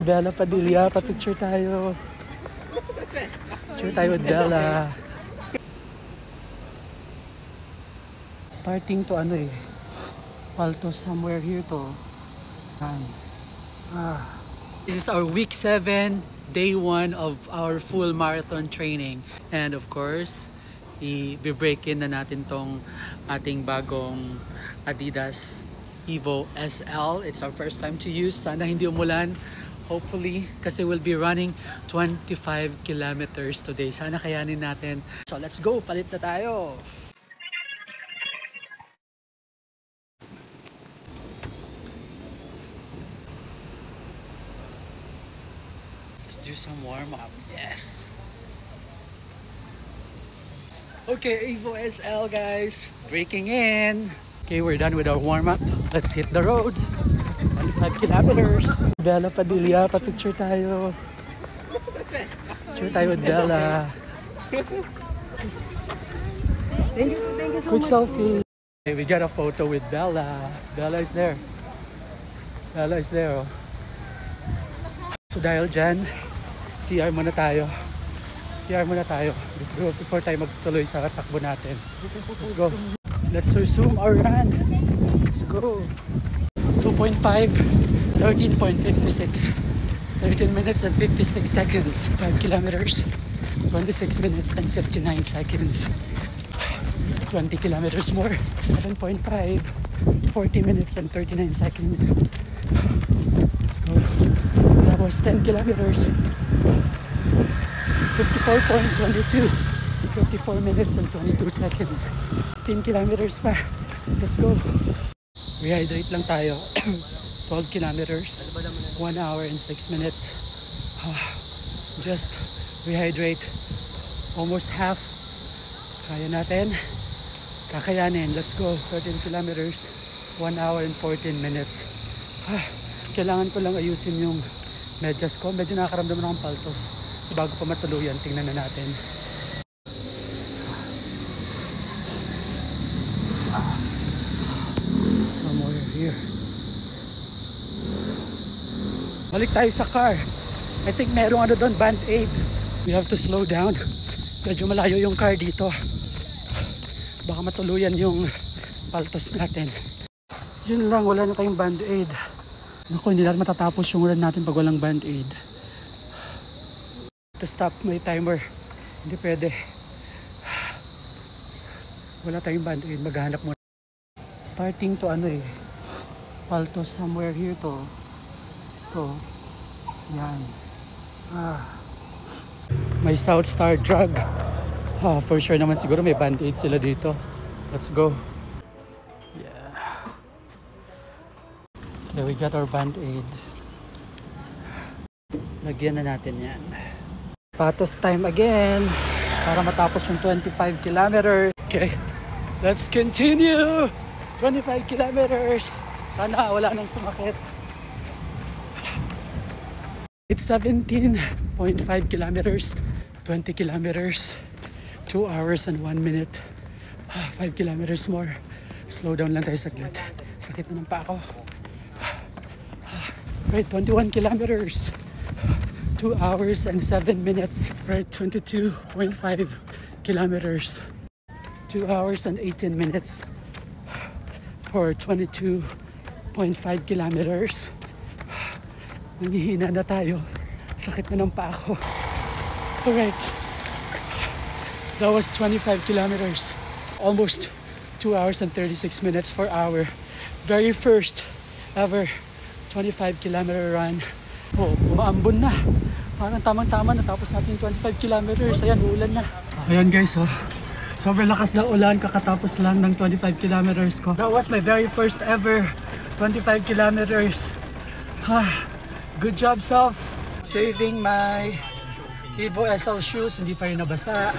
Bella Padilla, pa-picture tayo. Picture tayo with Bella. Starting to Paltos somewhere here to. This is our week 7, day 1 of our full marathon training. And of course, i-break in na natin tong ating bagong Adidas Evo SL. It's our first time to use. Sana hindi umulan. Hopefully, kasi we'll be running 25 kilometers today. Sana kayanin natin. So let's go! Palit na tayo! Let's do some warm-up. Yes! Okay, Evo SL guys, breaking in. Okay, we're done with our warm-up. Let's hit the road. 25 kilometers. Bella Padilla, pa-picture tayo. Picture tayo with Bella. Thank you so Quick much. Selfie. Okay, we got a photo with Bella. Bella is there. Bella is there. Oh. So dahil dyan, CR muna tayo. CR muna tayo before tayo magtuloy sa takbo natin. Let's go. Let's resume our run. Let's go. 2.5, 13.56. 13 minutes and 56 seconds. 5 kilometers. 26 minutes and 59 seconds. 20 kilometers more. 7.5. 40 minutes and 39 seconds. Let's go. That was 10 kilometers. 54.22. 54 minutes and 22 seconds. 10 kilometers pa. Let's go. Rehydrate lang tayo. 12 kilometers. 1 hour and 6 minutes. Just rehydrate. Almost half. Kaya natin. Kakayanin. Let's go. 13 kilometers. 1 hour and 14 minutes. Kailangan ko lang ayusin yung medyas ko. Medyo nakakaramdam na akong paltos. So bago pa matuluyan, tingnan na natin. Somewhere here. Balik tayo sa car. I think merong doon, band-aid. We have to slow down. Medyo malayo yung car dito. Baka matuluyan yung paltos natin. Yun lang, wala na tayong band-aid. Naku, hindi natin matatapos yung run natin pag walang band-aid. To stop my timer. Hindi pwede. Wala tayong band-aid. Maghanap muna. Starting to Paltos somewhere here to. Yan. May South Star Drug. For sure naman siguro may band-aid sila dito. Let's go. Yeah. Okay, we got our band-aid. Lagyan na natin yan. Patos time again para matapos yung 25 kilometers. Okay, let's continue. 25 kilometers. Sana wala nang sumakit. It's 17.5 kilometers. 20 kilometers. 2 hours and 1 minute. 5 kilometers more. Slow down lang tayo saglit. Sakit na ng pa ako. Right, 21 kilometers. 2 hours and 7 minutes. Right, 22.5 kilometers. 2 hours and 18 minutes for 22.5 kilometers. Nanghihina na tayo. Sakit na ng paa ko. Alright. That was 25 kilometers. Almost 2 hours and 36 minutes for our very first ever 25 kilometer run. Oh, umaambon na. Parang tamang-tama natapos natin 25 kilometers. Ayan, uulan na. Ayan guys, sobrang lakas na ulan kakatapos lang ng 25 kilometers ko. That was my very first ever 25 kilometers. Good job, Self. Saving my Evo SL shoes. Hindi pa rin nabasa.